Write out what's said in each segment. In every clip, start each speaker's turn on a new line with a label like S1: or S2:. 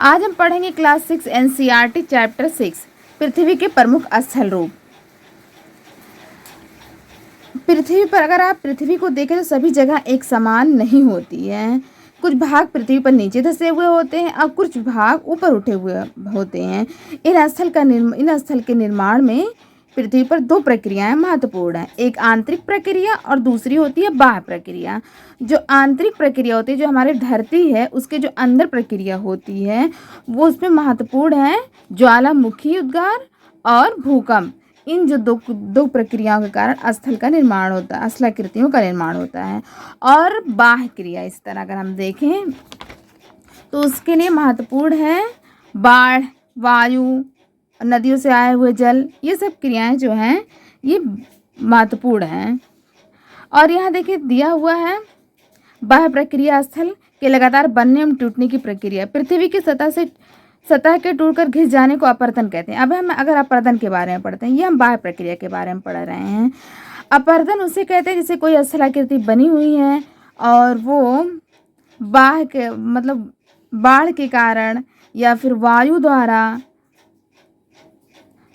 S1: आज हम पढ़ेंगे क्लास 6 एनसीईआरटी चैप्टर 6 पृथ्वी के प्रमुख स्थल रूप। पृथ्वी पर अगर आप पृथ्वी को देखें तो सभी जगह एक समान नहीं होती है। कुछ भाग पृथ्वी पर नीचे धंसे हुए होते हैं और कुछ भाग ऊपर उठे हुए होते हैं। इन स्थल के निर्माण में पृथ्वी पर दो प्रक्रियाएं महत्वपूर्ण हैं, एक आंतरिक प्रक्रिया और दूसरी होती है बाह्य प्रक्रिया। जो आंतरिक प्रक्रिया होती है, जो हमारी धरती है उसके जो अंदर प्रक्रिया होती है वो उसमें महत्वपूर्ण है ज्वालामुखी उद्गार और भूकंप। इन जो दो प्रक्रियाओं के कारण स्थल का निर्माण होता है, स्थलाकृतियों का निर्माण होता है। और बाह्य क्रिया इस तरह अगर हम देखें तो उसके लिए महत्वपूर्ण है बाढ़, वायु, नदियों से आए हुए जल, ये सब क्रियाएं जो हैं ये महत्वपूर्ण हैं। और यहाँ देखिए दिया हुआ है बाह्य प्रक्रिया स्थल के लगातार बनने एवं टूटने की प्रक्रिया। पृथ्वी की सतह के टूटकर घिस जाने को अपरदन कहते हैं। अब हम अगर अपरदन के बारे में पढ़ते हैं, ये हम बाह्य प्रक्रिया के बारे में पढ़ रहे हैं। अपरदन उसे कहते हैं जैसे कोई स्थलाकृति बनी हुई है और वो बाढ़ के कारण या फिर वायु द्वारा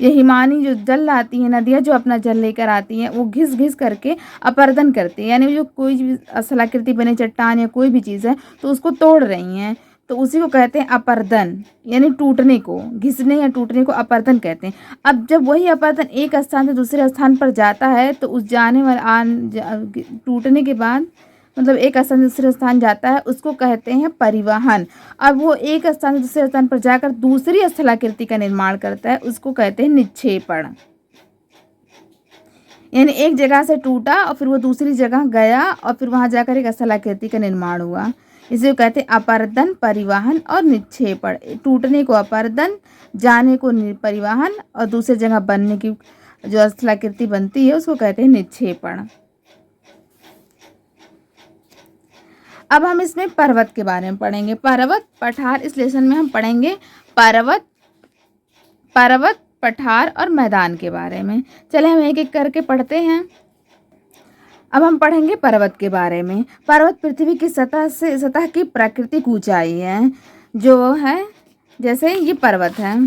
S1: ये हिमानी जो जल लाती है, नदियाँ जो अपना जल लेकर आती हैं वो घिस घिस करके अपरदन करती है, यानी जो कोई भी स्थलाकृति बने चट्टान या कोई भी चीज़ है तो उसको तोड़ रही हैं, तो उसी को कहते हैं अपरदन, यानी टूटने को, घिसने या टूटने को अपरदन कहते हैं। अब जब वही अपरदन एक स्थान से दूसरे स्थान पर जाता है तो उस जाने वाले टूटने के बाद मतलब एक स्थान से दूसरे स्थान जाता है उसको कहते हैं परिवहन। अब वो एक स्थान से दूसरे स्थान पर जाकर दूसरी स्थलाकृति का निर्माण करता है उसको कहते हैं निक्षेपण। यानी एक जगह से टूटा और फिर वो दूसरी जगह गया और फिर वहां जाकर एक स्थलाकृति का निर्माण हुआ, इसे कहते हैं अपरदन, परिवहन और निक्षेपण। टूटने को अपरदन, जाने को परिवहन और दूसरी जगह बनने की जो स्थलाकृति बनती है उसको कहते हैं निक्षेपण। अब हम इसमें पर्वत के बारे में पढ़ेंगे। पर्वत पठार, इस लेसन में हम पढ़ेंगे पर्वत, पठार और मैदान के बारे में। चले हम एक एक करके पढ़ते हैं। अब हम पढ़ेंगे पर्वत के बारे में। पर्वत पृथ्वी की सतह की प्राकृतिक ऊंचाई है, जो है जैसे ये पर्वत है,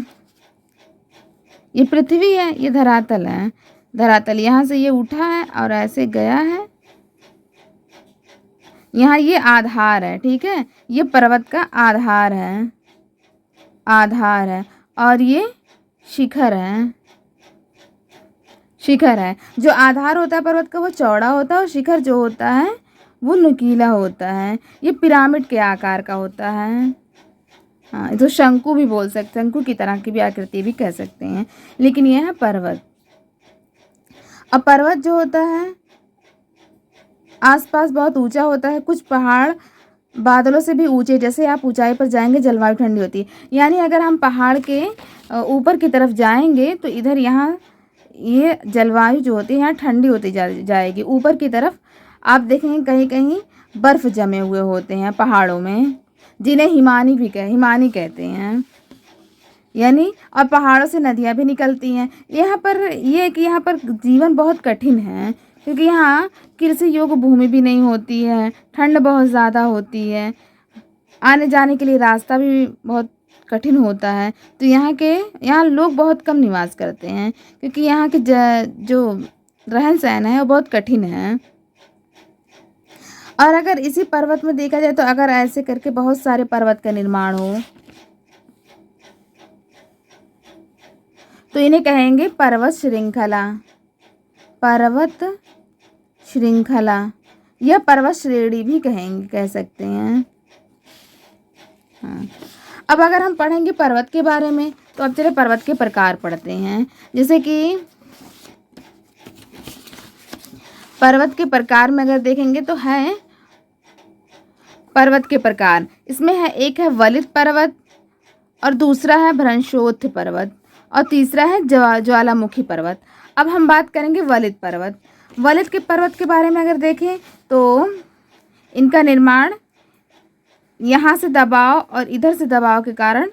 S1: ये पृथ्वी है, ये धरातल है, धरातल यहाँ से ये उठा है और ऐसे गया है, यहाँ ये आधार है, ठीक है, ये पर्वत का आधार है, और ये शिखर है, जो आधार होता है पर्वत का वो चौड़ा होता है और शिखर जो होता है वो नुकीला होता है। ये पिरामिड के आकार का होता है, हाँ, तो शंकु भी बोल सकते हैं, शंकु की तरह की भी आकृति भी कह सकते हैं, लेकिन यह है पर्वत। अब पर्वत जो होता है आसपास बहुत ऊंचा होता है, कुछ पहाड़ बादलों से भी ऊंचे, जैसे आप ऊंचाई पर जाएंगे जलवायु ठंडी होती है, यानी अगर हम पहाड़ के ऊपर की तरफ जाएंगे तो इधर यहाँ ये जलवायु जो होती है यहाँ ठंडी होती जाएगी। ऊपर की तरफ आप देखेंगे कहीं कहीं बर्फ़ जमे हुए होते हैं पहाड़ों में, जिन्हें हिमानी कहते हैं, यानी और पहाड़ों से नदियाँ भी निकलती हैं। यहाँ पर जीवन बहुत कठिन है क्योंकि यहाँ कृषि योग्य भूमि भी नहीं होती है, ठंड बहुत ज़्यादा होती है, आने जाने के लिए रास्ता भी बहुत कठिन होता है, तो यहाँ लोग बहुत कम निवास करते हैं क्योंकि यहाँ के जो रहन सहन है वो बहुत कठिन है। और अगर इसी पर्वत में देखा जाए तो अगर ऐसे करके बहुत सारे पर्वत का निर्माण हो तो इन्हें कहेंगे पर्वत श्रृंखला या पर्वत श्रेणी भी कह सकते हैं, हाँ। अब अगर हम पढ़ेंगे पर्वत के बारे में तो अब चलिए पर्वत के प्रकार पढ़ते हैं। जैसे कि पर्वत के प्रकार में अगर देखेंगे तो है पर्वत के प्रकार, इसमें है एक है वलित पर्वत और दूसरा है भ्रंशोत्थ पर्वत और तीसरा है ज्वालामुखी पर्वत। अब हम बात करेंगे वलित पर्वत। वलित के पर्वत के बारे में अगर देखें तो इनका निर्माण यहाँ से दबाव और इधर से दबाव के कारण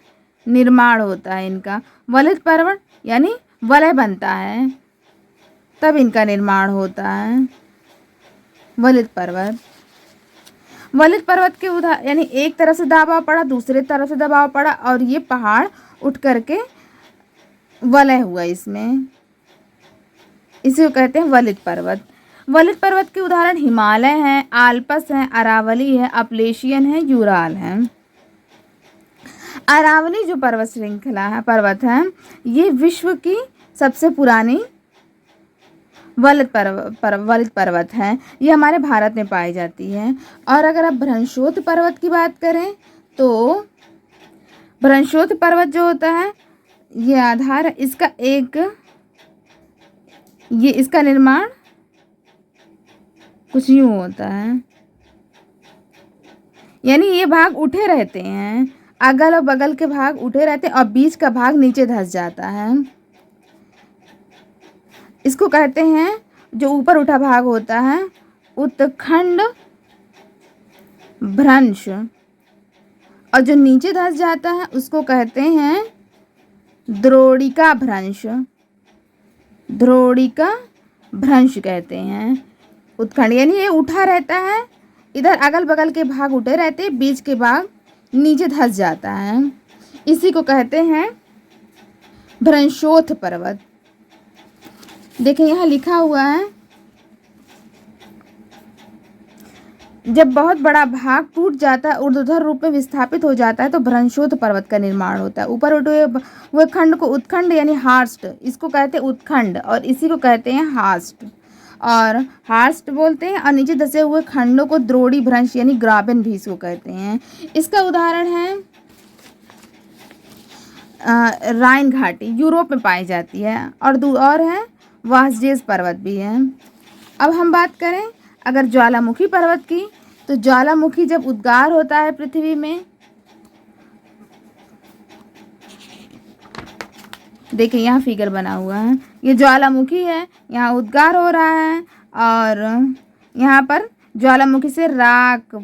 S1: निर्माण होता है इनका। वलित पर्वत यानी वलय बनता है तब इनका निर्माण होता है वलित पर्वत। वलित पर्वत के यानी एक तरफ से दबाव पड़ा, दूसरे तरफ से दबाव पड़ा और ये पहाड़ उठ करके वलय हुआ इसमें, इसी को कहते हैं वलित पर्वत। वलित पर्वत के उदाहरण हिमालय हैं, आल्प्स हैं, अरावली है, अपलेशियन है, यूराल है। अरावली जो पर्वत श्रृंखला है, पर्वत है, ये विश्व की सबसे पुरानी वलित पर्वत है। ये हमारे भारत में पाई जाती है। और अगर आप भ्रंशोत पर्वत की बात करें तो भ्रंशोत पर्वत जो होता है ये आधार है, इसका निर्माण कुछ यूं होता है, यानी ये भाग उठे रहते हैं, अगल और बगल के भाग उठे रहते हैं और बीच का भाग नीचे धंस जाता है। इसको कहते हैं, जो ऊपर उठा भाग होता है उत्खंड भ्रंश, और जो नीचे धंस जाता है उसको कहते हैं द्रोणिका भ्रंश। द्रोणिका भ्रंश कहते हैं उत्खंड, यानी ये उठा रहता है, इधर अगल बगल के भाग उठे रहते हैं, बीच के भाग नीचे धंस जाता है, इसी को कहते हैं भ्रंशोत पर्वत। देखिए यहाँ लिखा हुआ है, जब बहुत बड़ा भाग टूट जाता है, ऊर्ध्वाधर रूप में विस्थापित हो जाता है तो भ्रंशोत पर्वत का निर्माण होता है। ऊपर उठे हुए खंड को उत्खंड यानी हार्स्ट, इसको कहते हैं उत्खंड और इसी को कहते हैं हार्स्ट, और हार्स्ट बोलते हैं। और नीचे धंसे हुए खंडों को द्रोणी भ्रंश यानी ग्राबेन भी इसको कहते हैं। इसका उदाहरण है राइन घाटी, यूरोप में पाई जाती है, और है वासजेस पर्वत भी है। अब हम बात करें अगर ज्वालामुखी पर्वत की, तो ज्वालामुखी जब उद्गार होता है पृथ्वी में, देखिए यहाँ फिगर बना हुआ है, ये ज्वालामुखी है, यहाँ उद्गार हो रहा है और यहाँ पर ज्वालामुखी से राख,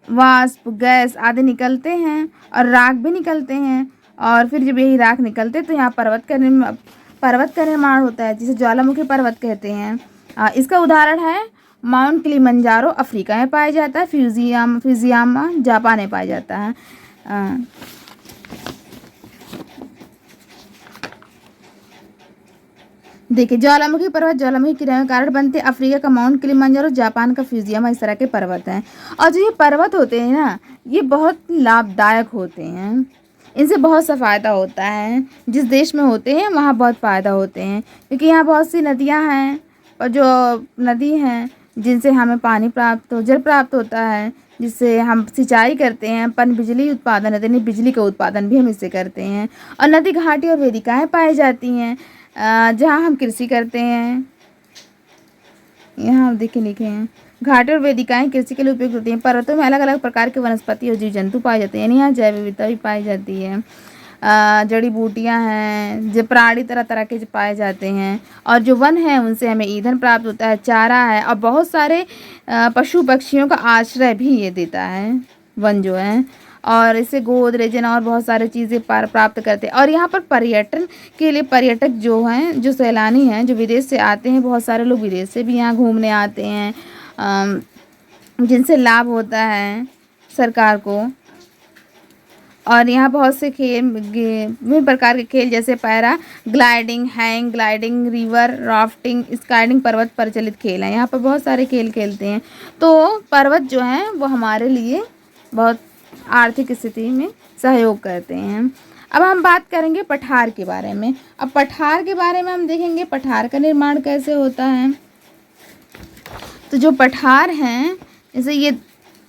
S1: वाष्प, गैस आदि निकलते हैं और राख भी निकलते हैं, और फिर जब यही राख निकलते तो यहाँ पर्वत का निर्माण होता है, जिसे ज्वालामुखी पर्वत कहते हैं। इसका उदाहरण है माउंट किलिमंजारो, अफ्रीका में पाया जाता है, फ्यूजियामा जापान में पाया जाता है। देखिए ज्वालामुखी पर्वत ज्वालामुखी क्रिया के कारण बनते, अफ्रीका का माउंट किलिमंजारो, जापान का फ्यूजियामा, इस तरह के पर्वत हैं। और जो ये पर्वत होते हैं ना, ये बहुत लाभदायक होते हैं, इनसे बहुत सा फ़ायदा होता है। जिस देश में होते हैं वहाँ बहुत फ़ायदा होते हैं, क्योंकि यहाँ बहुत सी नदियाँ हैं, और जो नदी हैं जिनसे हमें जल प्राप्त होता है, जिससे हम सिंचाई करते हैं, पन बिजली उत्पादन यानी बिजली का उत्पादन भी हम इससे करते हैं। और नदी घाटी और वेदिकाएँ पाई जाती हैं जहाँ हम कृषि करते हैं। यहाँ आप देखिए लिखे हैं, घाटी और वेदिकाएँ कृषि के लिए उपयुक्त होती हैं। पर्वतों में अलग अलग प्रकार के वनस्पति और जीव जंतु पाए जाते हैं, यानी यहाँ जैव विविधता भी पाई जाती है। जड़ी बूटियाँ हैं, जो प्राणी तरह तरह के पाए जाते हैं, और जो वन है उनसे हमें ईंधन प्राप्त होता है, चारा है, और बहुत सारे पशु पक्षियों का आश्रय भी ये देता है वन जो है, और इससे गोद, रेजन और बहुत सारी चीज़ें प्राप्त करते हैं। और यहाँ पर पर्यटन के लिए पर्यटक जो हैं, जो सैलानी हैं, जो विदेश से आते हैं, बहुत सारे लोग विदेश से भी यहाँ घूमने आते हैं, जिनसे लाभ होता है सरकार को। और यहाँ बहुत से खेल, विभिन्न प्रकार के खेल जैसे paragliding, hang gliding, river rafting, skydiving पर्वत प्रचलित खेल हैं। यहाँ पर बहुत सारे खेल खेलते हैं। तो पर्वत जो हैं वो हमारे लिए बहुत आर्थिक स्थिति में सहयोग करते हैं। अब हम बात करेंगे पठार के बारे में। अब पठार के बारे में हम देखेंगे पठार का निर्माण कैसे होता है। तो जो पठार हैं, जैसे ये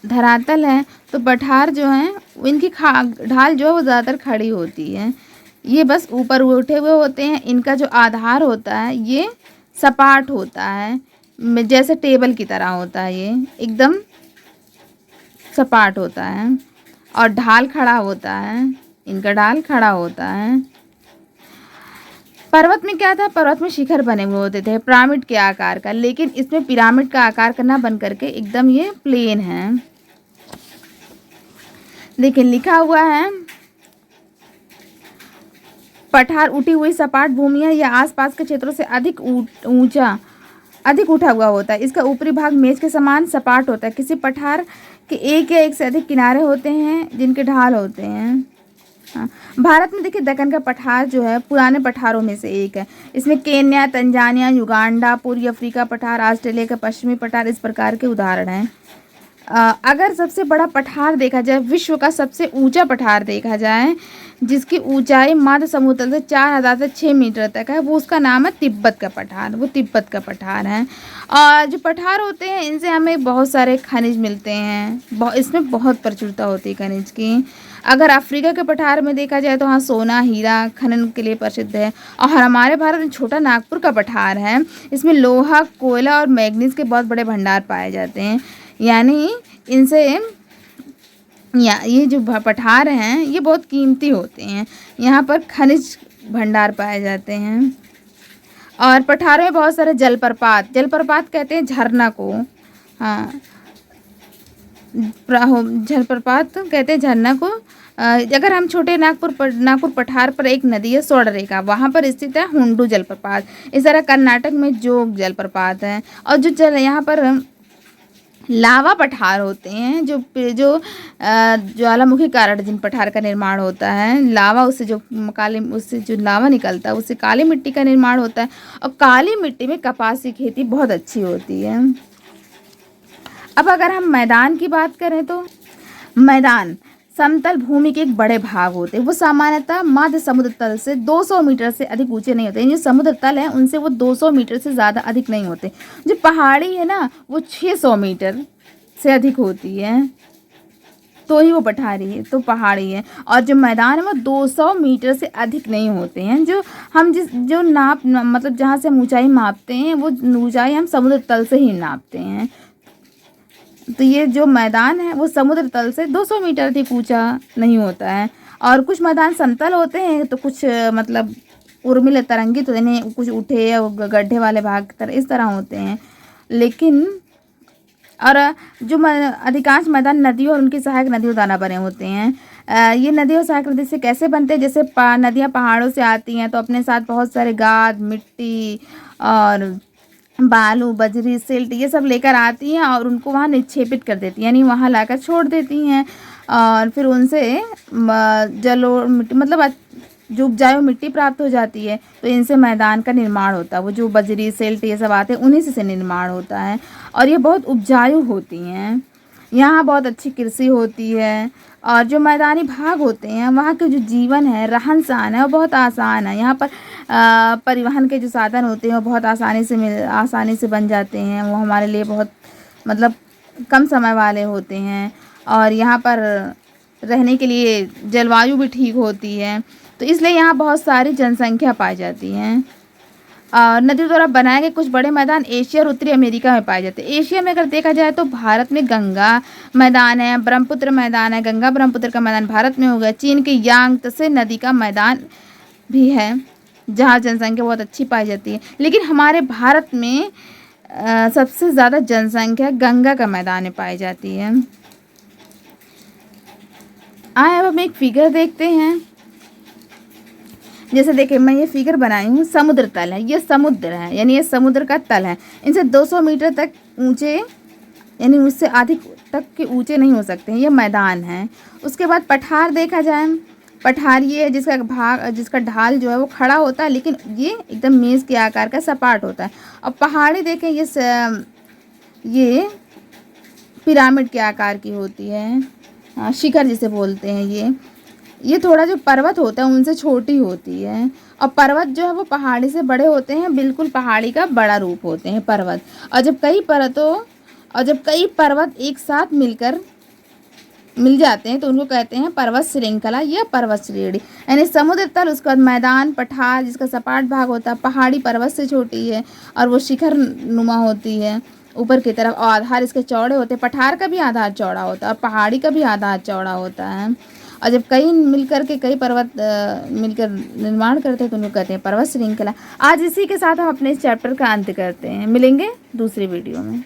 S1: धरातल है, तो पठार जो हैं इनकी ढाल जो है वो ज़्यादातर खड़ी होती है, ये बस ऊपर उठे हुए होते हैं। इनका जो आधार होता है ये सपाट होता है, जैसे टेबल की तरह होता है, ये एकदम सपाट होता है, और ढाल खड़ा होता है, इनका ढाल खड़ा होता है। पर्वत में क्या था, पर्वत में शिखर बने हुए होते थे पिरामिड के आकार का, लेकिन इसमें पिरामिड का आकार का ना बन करके एकदम ये प्लेन है। देखिए लिखा हुआ है, पठार उठी हुई सपाट भूमियां या आसपास के क्षेत्रों से अधिक उठा हुआ होता है। इसका ऊपरी भाग मेज के समान सपाट होता है। किसी पठार कि एक या एक से अधिक किनारे होते हैं जिनके ढाल होते हैं। हाँ, भारत में देखिए दक्कन का पठार जो है पुराने पठारों में से एक है। इसमें केन्या, तंजानिया, युगांडा, पूर्वी अफ्रीका पठार, ऑस्ट्रेलिया का पश्चिमी पठार इस प्रकार के उदाहरण हैं। अगर सबसे बड़ा पठार देखा जाए, विश्व का सबसे ऊंचा पठार देखा जाए जिसकी ऊंचाई मात्र समुद्र तल से 4000 से 6 मीटर तक है, वो उसका नाम है तिब्बत का पठार। वो तिब्बत का पठार है। और जो पठार होते हैं इनसे हमें बहुत सारे खनिज मिलते हैं, इसमें बहुत प्रचुरता होती है खनिज की। अगर अफ्रीका के पठार में देखा जाए तो हाँ सोना हीरा खनन के लिए प्रसिद्ध है। और हमारे भारत में छोटा नागपुर का पठार है, इसमें लोहा, कोयला और मैग्नीज के बहुत बड़े भंडार पाए जाते हैं। यानी इनसे ये जो पठार हैं ये बहुत कीमती होते हैं, यहाँ पर खनिज भंडार पाए जाते हैं। और पठारों में बहुत सारे जलप्रपात कहते हैं झरना को। हाँ, जलप्रपात कहते हैं झरना को। अगर हम छोटे नागपुर पठार पर एक नदी है स्वर्णरेखा, वहाँ पर स्थित है हुंडू जलप्रपात। इस तरह कर्नाटक में जोग जलप्रपात है। और जो यहाँ पर लावा पठार होते हैं, जो ज्वालामुखी कारण जिन पठार का निर्माण होता है, लावा उससे जो लावा निकलता है उससे काली मिट्टी का निर्माण होता है। और काली मिट्टी में कपास की खेती बहुत अच्छी होती है। अब अगर हम मैदान की बात करें तो मैदान समतल भूमि के एक बड़े भाग होते हैं। वो सामान्यतः मध्य समुद्र तल से 200 मीटर से अधिक ऊंचे नहीं होते। जो समुद्र तल है उनसे वो 200 मीटर से ज़्यादा अधिक नहीं होते। जो पहाड़ी है ना वो 600 मीटर से अधिक होती है, तो ही वो पठारी है, तो पहाड़ी है। और जो मैदान है वो 200 मीटर से अधिक नहीं होते हैं। मतलब जहाँ से हम ऊंचाई मापते हैं वो ऊंचाई हम समुद्र तल से ही नापते हैं। तो ये जो मैदान है वो समुद्र तल से 200 मीटर अधिक ऊंचा नहीं होता है। और कुछ मैदान समतल होते हैं तो कुछ मतलब उर्मिल तरंगित तो यानी कुछ उठे या गड्ढे वाले भाग इस तरह होते हैं। लेकिन और जो अधिकांश मैदान नदियों और उनकी सहायक नदियों द्वारा बने होते हैं। ये नदी और सहायक नदी से कैसे बनते हैं? जैसे नदियाँ पहाड़ों से आती हैं तो अपने साथ बहुत सारे गाद, मिट्टी और बालू, बजरी, सिल्ट ये सब लेकर आती हैं और उनको वहाँ निक्षेपित कर देती हैं, यानी वहाँ लाकर छोड़ देती हैं। और फिर उनसे मतलब जो उपजाऊ मिट्टी प्राप्त हो जाती है। तो इनसे मैदान का निर्माण होता है। वो जो बजरी, सिल्ट ये सब आते हैं उन्हीं से निर्माण होता है। और ये बहुत उपजाऊ होती हैं। यहाँ बहुत अच्छी कृषि होती है। और जो मैदानी भाग होते हैं वहाँ के जो जीवन है, रहन सहन है वो बहुत आसान है। यहाँ पर परिवहन के जो साधन होते हैं वो बहुत आसानी से बन जाते हैं। वो हमारे लिए बहुत मतलब कम समय वाले होते हैं। और यहाँ पर रहने के लिए जलवायु भी ठीक होती है, तो इसलिए यहाँ बहुत सारी जनसंख्या पाई जाती है। नदियों द्वारा बनाए गए कुछ बड़े मैदान एशिया और उत्तरी अमेरिका में पाए जाते हैं। एशिया में अगर देखा जाए तो भारत में गंगा मैदान है, ब्रह्मपुत्र मैदान है। गंगा ब्रह्मपुत्र का मैदान भारत में हो गया। चीन के यांगत्से नदी का मैदान भी है जहाँ जनसंख्या बहुत अच्छी पाई जाती है। लेकिन हमारे भारत में सबसे ज़्यादा जनसंख्या गंगा का मैदान में पाई जाती है। अब हम एक फिगर देखते हैं। जैसे देखिए मैं ये फिगर बनाई हूँ, समुद्र तल है, ये समुद्र है यानी ये समुद्र का तल है। इनसे 200 मीटर तक ऊंचे यानी उससे अधिक तक के ऊंचे नहीं हो सकते हैं, ये मैदान है। उसके बाद पठार देखा जाए, पठार ये है जिसका ढाल जो है वो खड़ा होता है, लेकिन ये एकदम मेज़ के आकार का सपाट होता है। और पहाड़ी देखें ये पिरामिड के आकार की होती है, शिखर जिसे बोलते हैं। ये थोड़ा जो पर्वत होता है उनसे छोटी होती है। और पर्वत जो है वो पहाड़ी से बड़े होते हैं, बिल्कुल पहाड़ी का बड़ा रूप होते हैं पर्वत। और जब कई पर्वत एक साथ मिल जाते हैं तो उनको कहते हैं पर्वत श्रृंखला या पर्वत श्रेणी। यानी समुद्र तल, उसके बाद मैदान, पठार जिसका सपाट भाग होता है, पहाड़ी पर्वत से छोटी है और वो शिखर नुमा होती है ऊपर की तरफ। और आधार इसके चौड़े होते हैं। पठार का भी आधार चौड़ा होता है और पहाड़ी का भी आधार चौड़ा होता है। और जब कई पर्वत मिलकर निर्माण करते हैं तो उनको कहते हैं पर्वत श्रृंखला। आज इसी के साथ हम अपने इस चैप्टर का अंत करते हैं। मिलेंगे दूसरी वीडियो में।